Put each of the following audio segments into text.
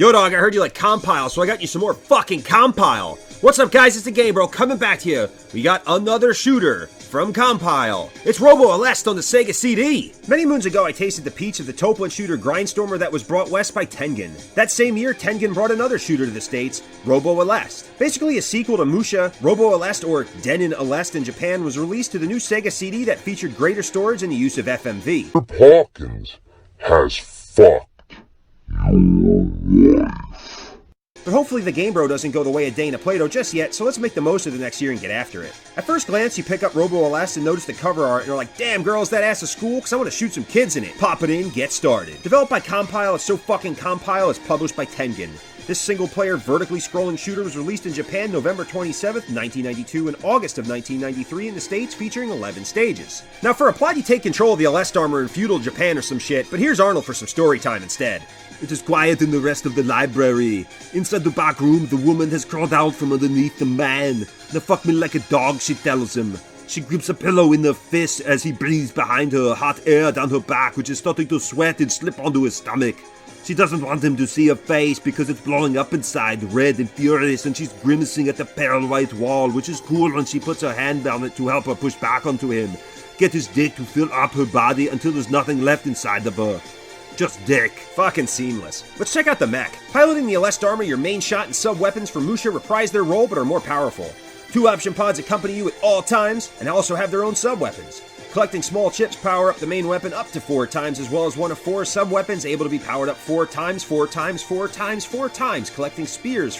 Yo dog, I heard you like Compile, so I got you some more fucking Compile. What's up guys, it's the Game Bro coming back to you. We got another shooter from Compile. It's Robo Aleste on the Sega CD. Many moons ago I tasted the peach of the Toplin shooter Grindstormer that was brought west by Tengen. That same year, Tengen brought another shooter to the States, Robo Elast. Basically a sequel to Musha, Robo Elast, or Denin Aleste in Japan, was released to the new Sega CD that featured greater storage and the use of FMV. Hawkins has fucked your wife. But hopefully the Game Bro doesn't go the way of Dana Plato just yet, so let's make the most of the next year and get after it. At first glance, you pick up Robo Elast and notice the cover art and you're like, damn girl, is that ass a school? Because I want to shoot some kids in it. Pop it in, get started. Developed by Compile, it's so fucking Compile, it's published by Tengen. This single-player, vertically scrolling shooter was released in Japan November 27th, 1992 and August of 1993 in the States, featuring 11 stages. Now for a plot, you take control of the Aleste armor in feudal Japan or some shit, but here's Arnold for some story time instead. It is quiet in the rest of the library. Inside the back room, the woman has crawled out from underneath the man. Now fuck me like a dog, she tells him. She grips a pillow in her fist as he breathes behind her, hot air down her back, which is starting to sweat and slip onto his stomach. She doesn't want him to see her face because it's blowing up inside, red and furious, and she's grimacing at the pale white wall, which is cool when she puts her hand down it to help her push back onto him. Get his dick to fill up her body until there's nothing left inside of her. Just dick. Fucking seamless. Let's check out the mech. Piloting the Aleste armor, your main shot and sub-weapons for Musha reprise their role but are more powerful. 2 option pods accompany you at all times and also have their own sub-weapons. Collecting small chips power up the main weapon up to 4 times, as well as one of 4 sub-weapons able to be powered up 4 times, 4 times, 4 times, 4 times, collecting spheres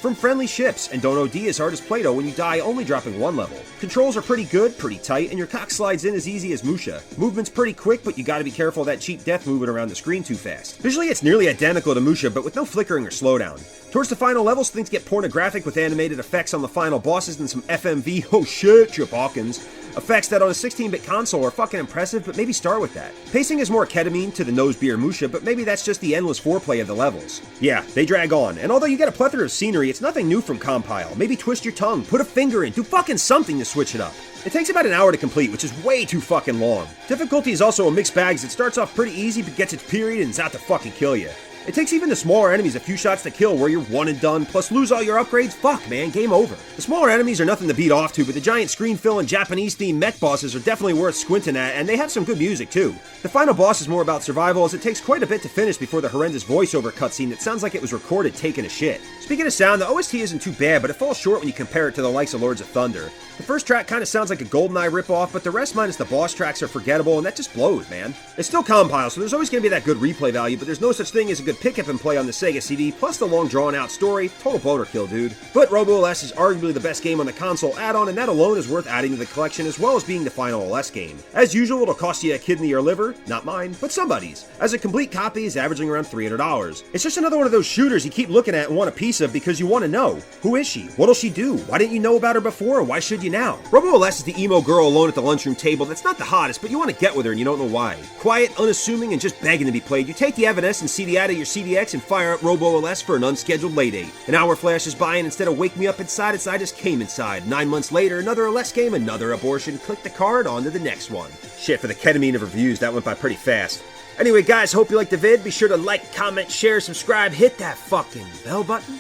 from friendly ships, and don't OD as hard as Plato when you die, only dropping 1 level. Controls are pretty good, pretty tight, and your cock slides in as easy as Musha. Movement's pretty quick, but you gotta be careful of that cheap death moving around the screen too fast. Visually it's nearly identical to Musha, but with no flickering or slowdown. Towards the final levels, things get pornographic with animated effects on the final bosses and some FMV, oh shit, Chip Hawkins. Effects that on a 16-bit console are fucking impressive, but maybe start with that. Pacing is more ketamine to the nose beer Musha, but maybe that's just the endless foreplay of the levels. Yeah, they drag on, and although you get a plethora of scenery, it's nothing new from Compile. Maybe twist your tongue, put a finger in, do fucking something to switch it up. It takes about an hour to complete, which is way too fucking long. Difficulty is also a mixed bag as it starts off pretty easy, but gets its period and is out to fucking kill you. It takes even the smaller enemies a few shots to kill where you're one and done, plus lose all your upgrades, fuck man, game over. The smaller enemies are nothing to beat off to, but the giant screen fill and Japanese themed mech bosses are definitely worth squinting at, and they have some good music too. The final boss is more about survival as it takes quite a bit to finish before the horrendous voiceover cutscene that sounds like it was recorded taking a shit. Speaking of sound, the OST isn't too bad, but it falls short when you compare it to the likes of Lords of Thunder. The first track kinda sounds like a GoldenEye ripoff, but the rest minus the boss tracks are forgettable, and that just blows, man. It's still Compile, so there's always gonna be that good replay value, but there's no such thing as a good pick-up and play on the Sega CD, plus the long drawn-out story. Total boner kill, dude. But Robo Elast is arguably the best game on the console add-on, and that alone is worth adding to the collection, as well as being the final Aleste game. As usual, it'll cost you a kidney or liver, not mine, but somebody's, as a complete copy is averaging around $300. It's just another one of those shooters you keep looking at and want a piece of because you want to know. Who is she? What'll she do? Why didn't you know about her before, and why should you now? Robo Elast is the emo girl alone at the lunchroom table that's not the hottest, but you want to get with her and you don't know why. Quiet, unassuming, and just begging to be played, you take the Evanescence CD out of your CDX and fire up Robo Elast for an unscheduled late date. An hour flashes by and instead of wake me up inside, I just came inside. 9 months later, another Aleste game, another abortion. Click the card, on to the next one. Shit, for the ketamine of reviews, that went by pretty fast. Anyway guys, hope you liked the vid. Be sure to like, comment, share, subscribe, hit that fucking bell button.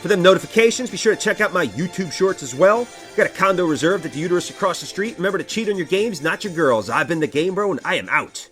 For them notifications, be sure to check out my YouTube shorts as well. Got a condo reserved at the Uterus across the street. Remember to cheat on your games, not your girls. I've been the Game Bro, and I am out.